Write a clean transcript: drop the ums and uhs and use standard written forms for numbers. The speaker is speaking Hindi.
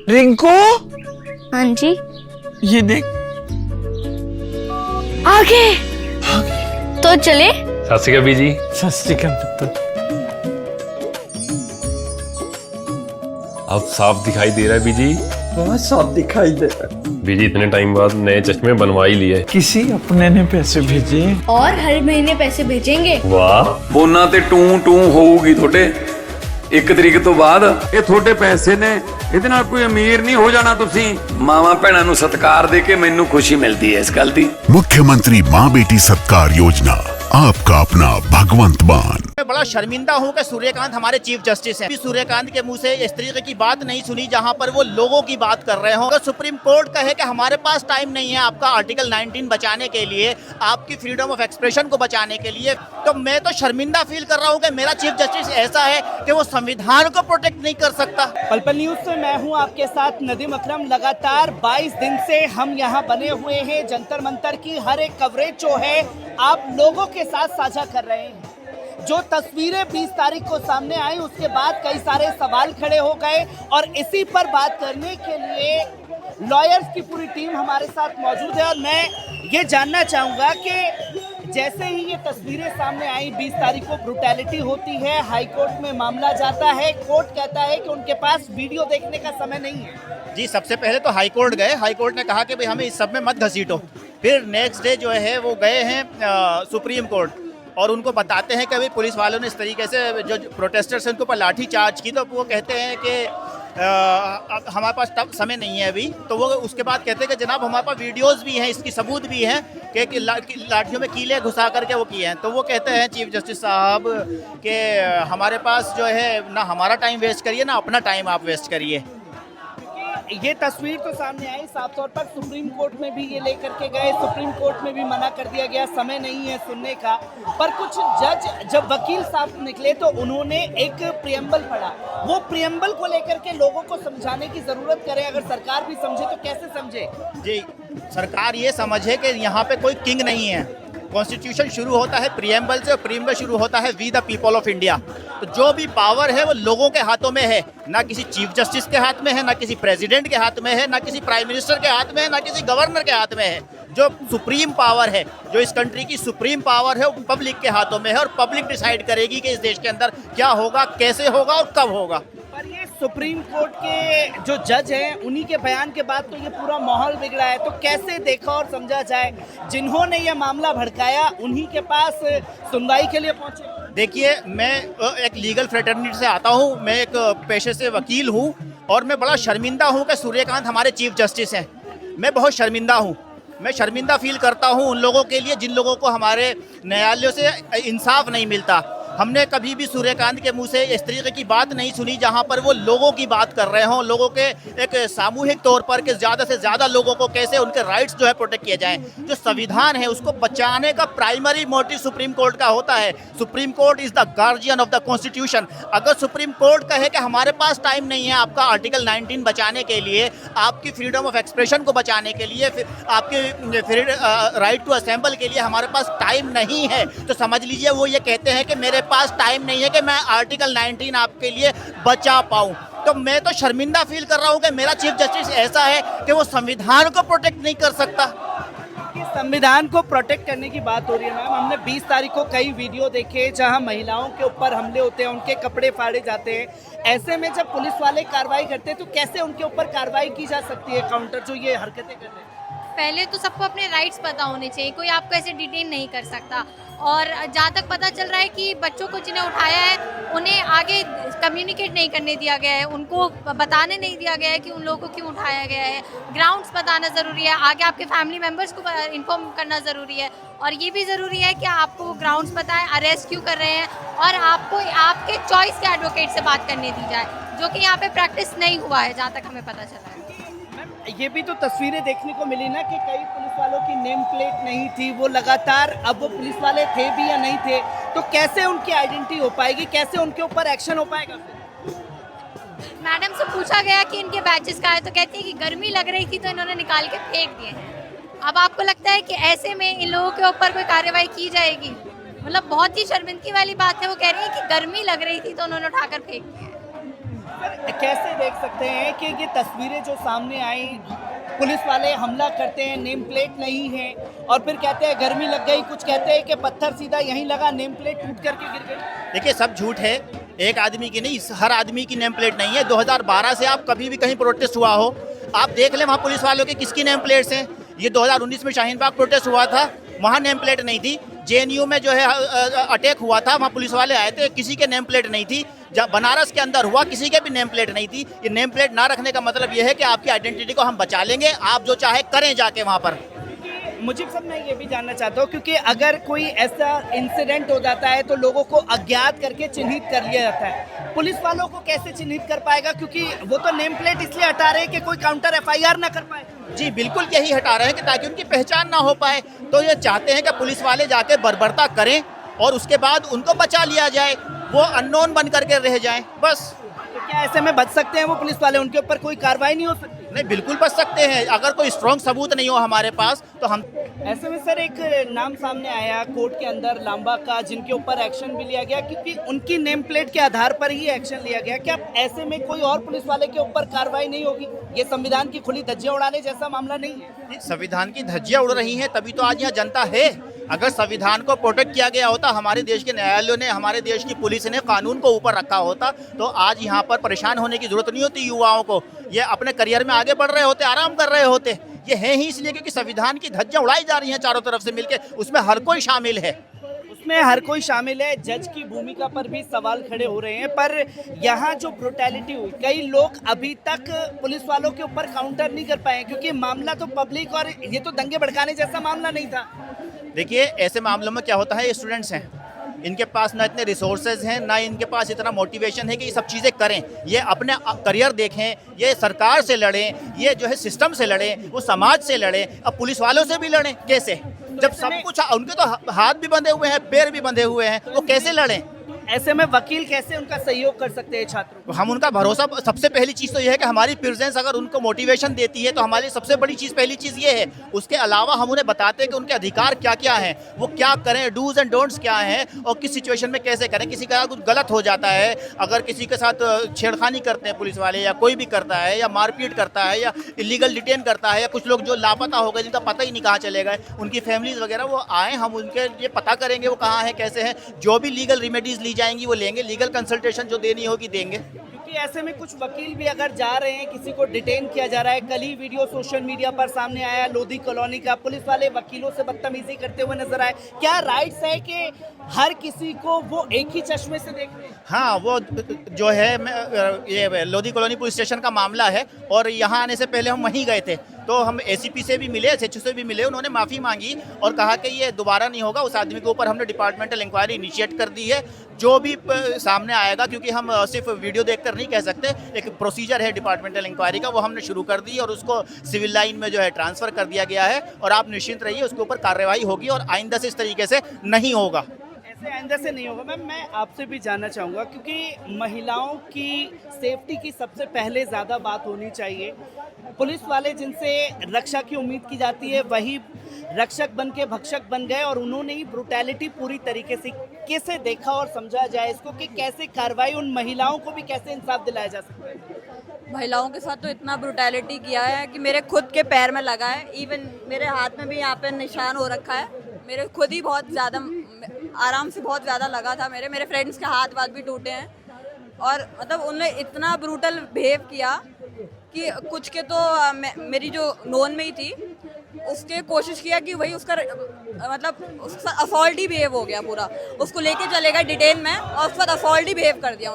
रिंकू, हाँ जी। ये देख। आगे तो चले। सत श्री अकाल बीजी। सत श्री अकाल पुत्र। अब साफ दिखाई दे रहा है बीजी। बहुत साफ दिखाई दे रहा है। बीजी इतने टाइम बाद नए चश्मे बनवा ही लिए। किसी अपने ने पैसे भेजे और हर महीने पैसे भेजेंगे। वाह। ਫੋਨਾਂ ਤੇ ਟੂ ਟੂ ਹੋਊਗੀ ਤੁਹਾਡੇ 1 ਤਰੀਕ ਤੋਂ ਬਾਅਦ। ਇਹ ਤੁਹਾਡੇ ਪੈਸੇ ਨੇ, ਇਹਦੇ ਨਾਲ ਕੋਈ ਅਮੀਰ ਨਹੀਂ ਹੋ ਜਾਣਾ ਤੁਸੀਂ। ਮਾਵਾਂ ਭੈਣਾਂ ਨੂੰ ਸਤਿਕਾਰ ਦੇ ਕੇ ਮੈਨੂੰ ਖੁਸ਼ੀ ਮਿਲਦੀ ਹੈ ਇਸ ਗੱਲ ਦੀ। मुख्यमंत्री माँ बेटी सत्कार योजना, आपका अपना भगवंत मान। मैं बड़ा शर्मिंदा हूं कि सूर्यकांत हमारे चीफ जस्टिस हैं। सूर्यकांत के मुंह से इस तरीके की बात नहीं सुनी जहां पर वो लोगों की बात कर रहे हो। अगर सुप्रीम कोर्ट कहे कि हमारे पास टाइम नहीं है आपका आर्टिकल 19 बचाने के लिए, आपकी फ्रीडम ऑफ एक्सप्रेशन को बचाने के लिए, तो मैं तो शर्मिंदा फील कर रहा हूं कि मेरा चीफ जस्टिस ऐसा है कि वो संविधान को प्रोटेक्ट नहीं कर सकता। पल पल न्यूज से मैं हूं आपके साथ नदीम अकरम। लगातार 22 दिन से हम यहां बने हुए हैं। जंतर मंतर की हर एक कवरेज जो है आप लोगों के साथ साझा कर रहे हैं। जो तस्वीरें 20 तारीख को सामने आई उसके बाद कई सारे सवाल खड़े हो गए और इसी पर बात करने के लिए लॉयर्स की पूरी टीम हमारे साथ मौजूद है। और मैं ये जानना चाहूँगा कि जैसे ही ये तस्वीरें सामने आई 20 तारीख को ब्रुटैलिटी होती है, हाई कोर्ट में मामला जाता है, कोर्ट कहता है कि उनके पास वीडियो देखने का समय नहीं है। जी, सबसे पहले तो हाई कोर्ट गए। हाई कोर्ट ने कहा कि भाई हमें इस सब में मत घसीटो। फिर नेक्स्ट डे जो है वो गए हैं सुप्रीम कोर्ट और उनको बताते हैं कि भाई पुलिस वालों ने इस तरीके से जो प्रोटेस्टर्स हैं उनके ऊपर लाठी चार्ज की, तो वो कहते हैं कि हमारे पास तब समय नहीं है अभी। तो वो उसके बाद कहते हैं कि जनाब हमारे पास वीडियोस भी हैं, इसकी सबूत भी हैं कि लाठियों में कीले घुसा करके वो किए हैं। तो वो कहते हैं चीफ जस्टिस साहब कि हमारे पास जो है ना हमारा टाइम वेस्ट करिए ना अपना टाइम आप वेस्ट करिए। ये तस्वीर तो सामने आई, साफ तौर पर सुप्रीम कोर्ट में भी ये लेकर के गए, सुप्रीम कोर्ट में भी मना कर दिया गया, समय नहीं है सुनने का। पर कुछ जज जब वकील साहब निकले तो उन्होंने एक प्रियम्बल पढ़ा। वो प्रियम्बल को लेकर के लोगों को समझाने की जरूरत करे। अगर सरकार भी समझे तो कैसे समझे? जी, सरकार ये समझे कि यहाँ पे कोई किंग नहीं है। कॉन्स्टिट्यूशन शुरू होता है प्रियम्बल से और प्रियम्बल शुरू होता है we the people of India. तो जो भी पावर है वो लोगों के हाथों में है, ना किसी चीफ जस्टिस के हाथ में है, ना किसी प्रेसिडेंट के हाथ में है, ना किसी प्राइम मिनिस्टर के हाथ में है, ना किसी गवर्नर के हाथ में है। जो सुप्रीम पावर है, जो इस कंट्री की सुप्रीम पावर है, वो पब्लिक के हाथों में है और पब्लिक डिसाइड करेगी कि इस देश के अंदर क्या होगा, कैसे होगा और कब होगा। पर ये सुप्रीम कोर्ट के जो जज हैं उन्हीं के बयान के बाद तो ये पूरा माहौल बिगड़ा है। तो कैसे देखा और समझा जाए? जिन्होंने ये मामला भड़काया उन्हीं के पास सुनवाई के लिए पहुंचे। देखिए, मैं एक लीगल फ्रेटर्निटी से आता हूँ, मैं एक पेशे से वकील हूँ और मैं बड़ा शर्मिंदा हूँ कि सूर्यकांत हमारे चीफ जस्टिस हैं। मैं बहुत शर्मिंदा हूँ। मैं शर्मिंदा फील करता हूँ उन लोगों के लिए जिन लोगों को हमारे न्यायालयों से इंसाफ नहीं मिलता। हमने कभी भी सूर्यकांत के मुंह से इस तरीके की बात नहीं सुनी जहां पर वो लोगों की बात कर रहे हों, लोगों के एक सामूहिक तौर पर कि ज़्यादा से ज़्यादा लोगों को कैसे उनके राइट्स जो है प्रोटेक्ट किए जाएं। जो संविधान है उसको बचाने का प्राइमरी मोटिव सुप्रीम कोर्ट का होता है। Supreme court is the guardian of the constitution. अगर सुप्रीम कोर्ट कहे कि हमारे पास टाइम नहीं है आपका आर्टिकल 19 बचाने के लिए, आपकी फ्रीडम ऑफ एक्सप्रेशन को बचाने के लिए, आपके राइट टू असेंबल के लिए हमारे पास टाइम नहीं है, तो समझ लीजिए वो ये कहते हैं कि मेरे पास टाइम नहीं है कि मैं आर्टिकल 19 आपके लिए बचा पाऊं। तो मैं तो शर्मिंदा फील कर रहा हूं कि मेरा चीफ जस्टिस ऐसा है कि वो संविधान को प्रोटेक्ट नहीं कर सकता। संविधान को प्रोटेक्ट करने की बात हो रही है मैम। हमने 20 तारीख को कई वीडियो देखे जहां महिलाओं के ऊपर हमले होते हैं, उनके कपड़े फाड़े जाते हैं। ऐसे में जब पुलिस वाले कार्रवाई करते हैं तो कैसे उनके ऊपर कार्रवाई की जा सकती है? काउंटर जो ये हरकतें कर रहे हैं, पहले तो सबको अपने राइट्स पता होने चाहिए, कोई आपको ऐसे डिटेन नहीं कर सकता। और जहाँ तक पता चल रहा है कि बच्चों को जिन्हें उठाया है उन्हें आगे कम्युनिकेट नहीं करने दिया गया है, उनको बताने नहीं दिया गया है कि उन लोगों को क्यों उठाया गया है। ग्राउंड्स बताना ज़रूरी है, आगे आपके फैमिली मेम्बर्स को इन्फॉर्म करना ज़रूरी है और ये भी ज़रूरी है कि आपको ग्राउंड्स पता है अरेस्ट क्यों कर रहे हैं और आपको आपके चॉइस के एडवोकेट से बात करने दी जाए, जो कि यहाँ पे प्रैक्टिस नहीं हुआ है जहाँ तक हमें पता चला है। ये भी तो तस्वीरें देखने को मिली ना कि कई पुलिस वालों की नेम प्लेट नहीं थी, वो लगातार, अब वो पुलिस वाले थे भी या नहीं थे, तो कैसे उनकी आइडेंटिटी हो पाएगी, कैसे उनके ऊपर एक्शन हो पाएगा? मैडम से पूछा गया कि इनके बैचेस का है तो कहती है कि गर्मी लग रही थी तो इन्होंने निकाल के फेंक दिए हैं। अब आपको लगता है कि ऐसे में इन लोगों के ऊपर कोई कार्रवाई की जाएगी? मतलब बहुत ही शर्मिंदगी वाली बात है। वो कह रही है कि गर्मी लग रही थी तो उन्होंने उठाकर फेंक दिया। कैसे देख सकते हैं कि ये तस्वीरें जो सामने आई, पुलिस वाले हमला करते हैं, नेम प्लेट नहीं है और फिर कहते हैं गर्मी लग गई, कुछ कहते हैं कि पत्थर सीधा यहीं लगा, नेम प्लेट टूट करके गिर गई। देखिए सब झूठ है, एक आदमी की नहीं, हर आदमी की नेम प्लेट नहीं है। 2012 से आप कभी भी कहीं प्रोटेस्ट हुआ हो, आप देख लें वहाँ पुलिस वालों के किसकी नेम प्लेट्स हैं। ये 2019 में शाहीन बाग प्रोटेस्ट हुआ था, वहाँ नेम प्लेट नहीं थी। जेएनयू में जो है अटैक हुआ था, वहाँ पुलिस वाले आए थे, किसी के नेम प्लेट नहीं थी। जब बनारस के अंदर हुआ, किसी के भी नेम प्लेट नहीं थी। ये नेम प्लेट ना रखने का मतलब ये है कि आपकी आइडेंटिटी को हम बचा लेंगे, आप जो चाहे करें जाके वहाँ पर। मुझीब साहब, मैं ये भी जानना चाहता हूँ क्योंकि अगर कोई ऐसा इंसिडेंट हो जाता है तो लोगों को अज्ञात करके चिन्हित कर लिया जाता है, पुलिस वालों को कैसे चिन्हित कर पाएगा? क्योंकि वो तो नेम प्लेट इसलिए हटा रहे हैं कि कोई काउंटर एफआईआर ना कर पाए। जी बिल्कुल, यही हटा रहे हैं कि ताकि उनकी पहचान ना हो पाए। तो ये चाहते हैं कि पुलिस वाले जाके बर्बरता करें और उसके बाद उनको बचा लिया जाए, वो अननोन बन करके रह जाएं, बस। तो क्या ऐसे में बच सकते हैं वो पुलिस वाले? उनके ऊपर कोई कार्रवाई नहीं हो सकती? नहीं, बिल्कुल बच सकते हैं, अगर कोई स्ट्रॉन्ग सबूत नहीं हो हमारे पास तो हम। ऐसे में सर एक नाम सामने आया कोर्ट के अंदर लांबा का, जिनके ऊपर एक्शन भी लिया गया क्योंकि उनकी नेम प्लेट के आधार पर ही एक्शन लिया गया। क्या ऐसे में कोई और पुलिस वाले के ऊपर कार्रवाई नहीं होगी? ये संविधान की खुली धज्जियां उड़ाने जैसा मामला नहीं है? संविधान की धज्जियां उड़ रही हैं, तभी तो आज यहाँ जनता है। अगर संविधान को प्रोटेक्ट किया गया होता, हमारे देश के न्यायालयों ने, हमारे देश की पुलिस ने कानून को ऊपर रखा होता, तो आज यहाँ पर परेशान होने की जरूरत नहीं होती युवाओं को। ये अपने करियर में आगे बढ़ रहे होते, आराम कर रहे होते। ये है ही इसलिए क्योंकि संविधान की धज्जियां उड़ाई जा रही हैं चारों तरफ से मिलके, उसमें हर कोई शामिल है। उसमें हर कोई शामिल है। जज की भूमिका पर भी सवाल खड़े हो रहे हैं, पर यहाँ जो ब्रुटैलिटी हुई, कई लोग अभी तक पुलिस वालों के ऊपर काउंटर नहीं कर पाए क्योंकि मामला तो पब्लिक, और ये तो दंगे भड़काने जैसा मामला नहीं था। देखिए ऐसे मामलों में क्या होता है, ये स्टूडेंट्स हैं, इनके पास ना इतने रिसोर्सेज हैं, ना इनके पास इतना मोटिवेशन है कि ये सब चीज़ें करें। ये अपने करियर देखें, ये सरकार से लड़ें, ये जो है सिस्टम से लड़ें, वो समाज से लड़ें, अब पुलिस वालों से भी लड़ें। कैसे? जब सब कुछ उनके तो हाथ भी बंधे हुए हैं, पैर भी बंधे हुए हैं, वो कैसे लड़ें? ऐसे में वकील कैसे उनका सहयोग कर सकते हैं छात्रों को? हम उनका भरोसा, सबसे पहली चीज़ तो ये है कि हमारी प्रेजेंस अगर उनको मोटिवेशन देती है तो हमारी सबसे बड़ी चीज़, पहली चीज़ ये है। उसके अलावा हम उन्हें बताते हैं कि उनके अधिकार क्या क्या हैं, वो क्या करें, डूज एंड डोंट्स क्या हैं और किस सिचुएशन में कैसे करें। किसी का कुछ गलत हो जाता है, अगर किसी के साथ छेड़खानी करते हैं पुलिस वाले या कोई भी करता है, या मारपीट करता है, या इलीगल डिटेन करता है, या कुछ लोग जो लापता हो गए, जिनका पता ही नहीं कहाँ चले गए, उनकी फैमिलीज वगैरह, वो आए, हम उनके ये पता करेंगे वो कहाँ हैं, कैसे हैं। जो भी लीगल रेमेडीज ली जाएंगी वो लेंगे, लीगल कंसल्टेशन जो देनी होगी देंगे। क्योंकि ऐसे में कुछ वकील भी अगर जा रहे हैं, किसी को डिटेन किया जा रहा है, कल ही वीडियो सोशल मीडिया पर सामने आया लोधी कॉलोनी का, पुलिस वाले वकीलों से बदतमीजी करते हुए नजर आए। क्या राइट्स है कि हर किसी को वो एक ही चश्मे से देख रहे हैं? हाँ, वो जो है ये लोधी कॉलोनी पुलिस स्टेशन का मामला है और यहाँ आने से पहले हम वहीं गए थे, तो हम एसीपी से भी मिले, एसएचओ से भी मिले, उन्होंने माफ़ी मांगी और कहा कि ये दोबारा नहीं होगा। उस आदमी के ऊपर हमने डिपार्टमेंटल इंक्वायरी इनिशिएट कर दी है। जो भी सामने आएगा, क्योंकि हम सिर्फ वीडियो देखकर नहीं कह सकते, एक प्रोसीजर है डिपार्टमेंटल इंक्वायरी का, वो हमने शुरू कर दी और उसको सिविल लाइन में जो है ट्रांसफ़र कर दिया गया है। और आप निश्चिंत रहिए, उसके ऊपर कार्रवाई होगी और आइंदा से इस तरीके से नहीं होगा। ऐसे आइंदा से नहीं होगा। मैम, मैं आपसे भी जानना चाहूँगा क्योंकि महिलाओं की सेफ्टी की सबसे पहले ज़्यादा बात होनी चाहिए। पुलिस वाले जिनसे रक्षा की उम्मीद की जाती है, वही रक्षक बन के भक्षक बन गए और उन्होंने ही ब्रुटैलिटी पूरी तरीके से कैसे देखा और समझा जाए इसको कि कैसे कार्रवाई, उन महिलाओं को भी कैसे इंसाफ दिलाया जा सकता है? महिलाओं के साथ तो इतना ब्रुटैलिटी किया है कि मेरे खुद के पैर में लगा है, इवन मेरे हाथ में भी यहाँ पे निशान हो रखा है। मेरे खुद ही बहुत ज़्यादा आराम से बहुत ज़्यादा लगा था। मेरे फ्रेंड्स के हाथ वाथ भी टूटे हैं और मतलब उन्होंने इतना ब्रूटल बिहेव किया कि कुछ के तो मेरी जो नोन में ही थी उसके कोशिश किया कि वही उसका मतलब उसका असॉल्ट ही बिहेव हो गया पूरा। उसको लेके चले गए डिटेन में और उसके बाद असॉल्ट ही बिहेव कर दिया।